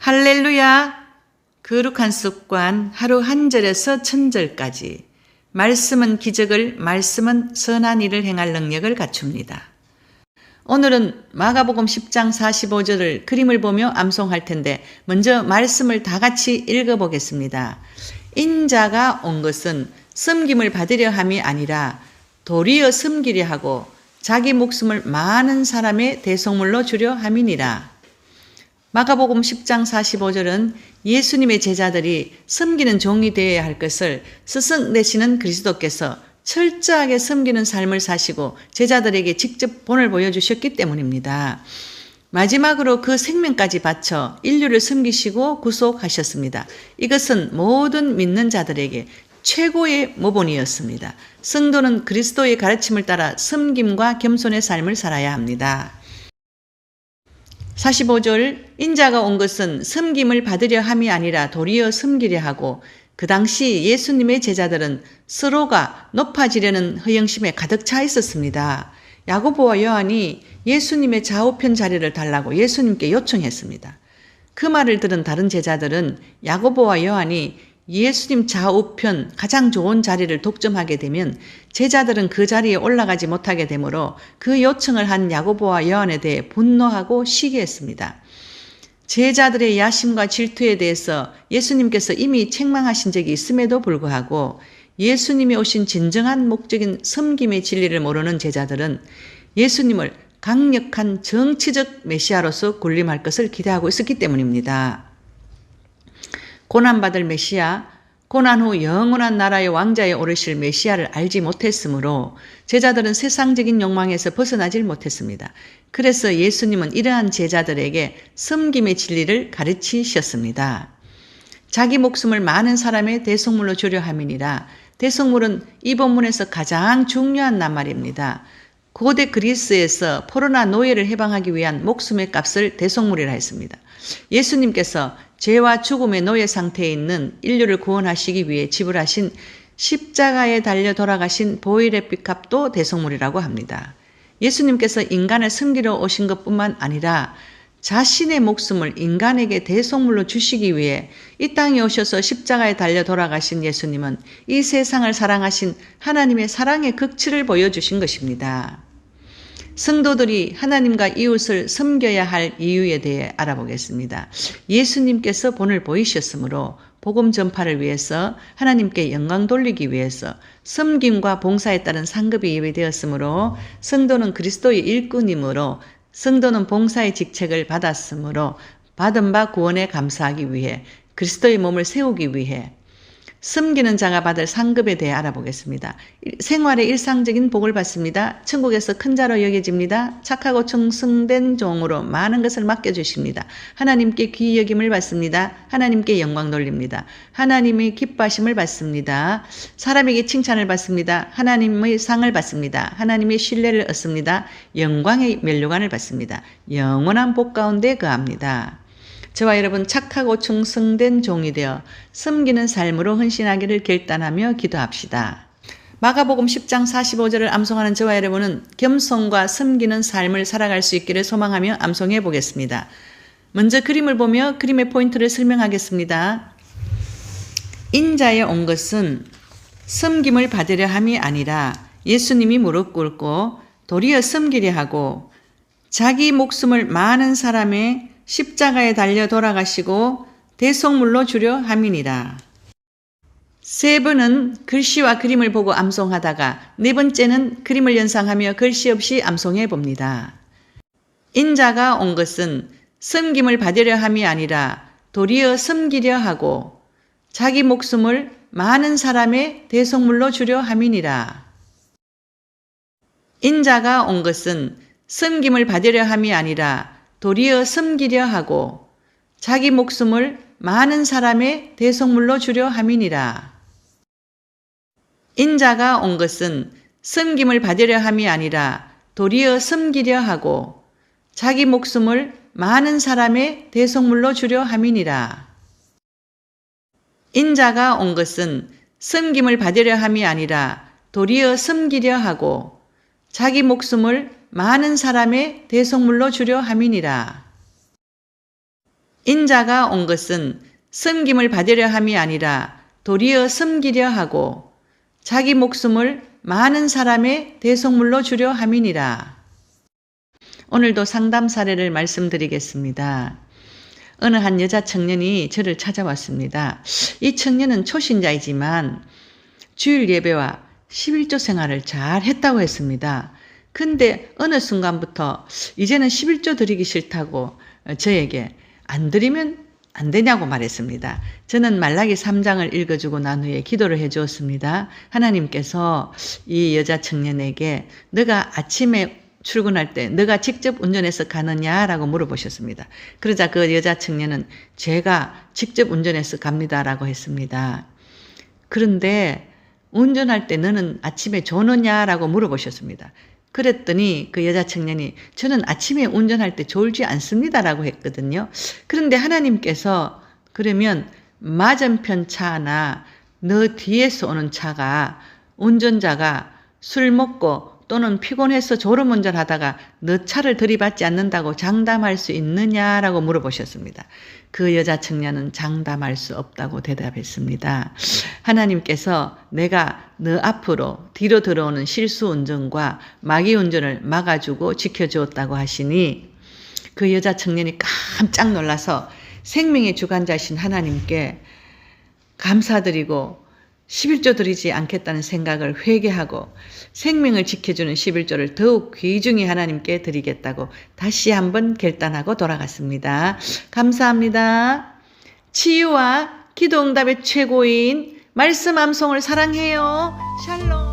할렐루야! 거룩한 습관 하루 한 절에서 천절까지. 말씀은 기적을, 말씀은 선한 일을 행할 능력을 갖춥니다. 오늘은 마가복음 10장 45절을 그림을 보며 암송할 텐데 먼저 말씀을 다 같이 읽어보겠습니다. 인자가 온 것은 섬김을 받으려 함이 아니라 도리어 섬기려 하고 자기 목숨을 많은 사람의 대속물로 주려 함이니라. 마가복음 10장 45절은 예수님의 제자들이 섬기는 종이 되어야 할 것을 스승 되시는 그리스도께서 철저하게 섬기는 삶을 사시고 제자들에게 직접 본을 보여주셨기 때문입니다. 마지막으로 그 생명까지 바쳐 인류를 섬기시고 구속하셨습니다. 이것은 모든 믿는 자들에게 최고의 모본이었습니다. 성도는 그리스도의 가르침을 따라 섬김과 겸손의 삶을 살아야 합니다. 45절 인자가 온 것은 섬김을 받으려 함이 아니라 도리어 섬기려 하고 그 당시 예수님의 제자들은 서로가 높아지려는 허영심에 가득 차 있었습니다. 야고보와 요한이 예수님의 좌우편 자리를 달라고 예수님께 요청했습니다. 그 말을 들은 다른 제자들은 야고보와 요한이 예수님 좌우편 가장 좋은 자리를 독점하게 되면 제자들은 그 자리에 올라가지 못하게 되므로 그 요청을 한 야고보와 요한에 대해 분노하고 시기했습니다. 제자들의 야심과 질투에 대해서 예수님께서 이미 책망하신 적이 있음에도 불구하고 예수님이 오신 진정한 목적인 섬김의 진리를 모르는 제자들은 예수님을 강력한 정치적 메시아로서 군림할 것을 기대하고 있었기 때문입니다. 고난받을 메시아, 고난 후 영원한 나라의 왕자에 오르실 메시아를 알지 못했으므로 제자들은 세상적인 욕망에서 벗어나질 못했습니다. 그래서 예수님은 이러한 제자들에게 섬김의 진리를 가르치셨습니다. 자기 목숨을 많은 사람의 대속물로 주려 함이니라. 대속물은 이 본문에서 가장 중요한 낱말입니다. 고대 그리스에서 포로나 노예를 해방하기 위한 목숨의 값을 대속물이라 했습니다. 예수님께서 죄와 죽음의 노예 상태에 있는 인류를 구원하시기 위해 지불하신 십자가에 달려 돌아가신 보혈의 핏값도 대속물이라고 합니다. 예수님께서 인간을 섬기러 오신 것뿐만 아니라 자신의 목숨을 인간에게 대속물로 주시기 위해 이 땅에 오셔서 십자가에 달려 돌아가신 예수님은 이 세상을 사랑하신 하나님의 사랑의 극치를 보여주신 것입니다. 성도들이 하나님과 이웃을 섬겨야 할 이유에 대해 알아보겠습니다. 예수님께서 본을 보이셨으므로 복음 전파를 위해서 하나님께 영광 돌리기 위해서 섬김과 봉사에 따른 상급이 예비되었으므로 성도는 그리스도의 일꾼이므로 성도는 봉사의 직책을 받았으므로 받은 바 구원에 감사하기 위해 그리스도의 몸을 세우기 위해 섬기는 자가 받을 상급에 대해 알아보겠습니다. 생활의 일상적인 복을 받습니다. 천국에서 큰 자로 여겨집니다. 착하고 충성된 종으로 많은 것을 맡겨주십니다. 하나님께 귀히 여김을 받습니다. 하나님께 영광 돌립니다. 하나님의 기뻐하심을 받습니다. 사람에게 칭찬을 받습니다. 하나님의 상을 받습니다. 하나님의 신뢰를 얻습니다. 영광의 면류관을 받습니다. 영원한 복 가운데 거합니다. 저와 여러분 착하고 충성된 종이 되어 섬기는 삶으로 헌신하기를 결단하며 기도합시다. 마가복음 10장 45절을 암송하는 저와 여러분은 겸손과 섬기는 삶을 살아갈 수 있기를 소망하며 암송해 보겠습니다. 먼저 그림을 보며 그림의 포인트를 설명하겠습니다. 인자에 온 것은 섬김을 받으려 함이 아니라 예수님이 무릎 꿇고 도리어 섬기려 하고 자기 목숨을 많은 사람의 십자가에 달려 돌아가시고 대속물로 주려 함이니라. 세 번은 글씨와 그림을 보고 암송하다가 네 번째는 그림을 연상하며 글씨 없이 암송해 봅니다. 인자가 온 것은 섬김을 받으려 함이 아니라 도리어 섬기려 하고 자기 목숨을 많은 사람의 대속물로 주려 함이니라. 인자가 온 것은 섬김을 받으려 함이 아니라 도리어 섬기려 하고 자기 목숨을 많은 사람의 대속물로 주려 함이니라. 인자가 온 것은 섬김을 받으려 함이 아니라 도리어 섬기려 하고 자기 목숨을 많은 사람의 대속물로 주려 함이니라. 인자가 온 것은 섬김을 받으려 함이 아니라 도리어 섬기려 하고 자기 목숨을 많은 사람의 대속물로 주려 함이니라. 인자가 온 것은 섬김을 받으려 함이 아니라 도리어 섬기려 하고 자기 목숨을 많은 사람의 대속물로 주려 함이니라. 오늘도 상담 사례를 말씀드리겠습니다. 어느 한 여자 청년이 저를 찾아왔습니다. 이 청년은 초신자이지만 주일 예배와 11조 생활을 잘 했다고 했습니다. 근데 어느 순간부터 이제는 11조 드리기 싫다고 저에게 안 드리면 안 되냐고 말했습니다. 저는 말라기 3장을 읽어주고 난 후에 기도를 해 주었습니다. 하나님께서 이 여자 청년에게 너가 아침에 출근할 때 너가 직접 운전해서 가느냐라고 물어보셨습니다. 그러자 그 여자 청년은 제가 직접 운전해서 갑니다라고 했습니다. 그런데 운전할 때 너는 아침에 조느냐라고 물어보셨습니다. 그랬더니 그 여자 청년이 저는 아침에 운전할 때 졸지 않습니다라고 했거든요. 그런데 하나님께서 그러면 맞은편 차나 너 뒤에서 오는 차가 운전자가 술 먹고 또는 피곤해서 졸음운전하다가 너 차를 들이받지 않는다고 장담할 수 있느냐라고 물어보셨습니다. 그 여자 청년은 장담할 수 없다고 대답했습니다. 하나님께서 내가 너 앞으로 뒤로 들어오는 실수운전과 마귀운전을 막아주고 지켜주었다고 하시니 그 여자 청년이 깜짝 놀라서 생명의 주관자신 하나님께 감사드리고 11조 드리지 않겠다는 생각을 회개하고 생명을 지켜주는 11조를 더욱 귀중히 하나님께 드리겠다고 다시 한번 결단하고 돌아갔습니다. 감사합니다. 치유와 기도 응답의 최고인 말씀 암송을 사랑해요. 샬롬.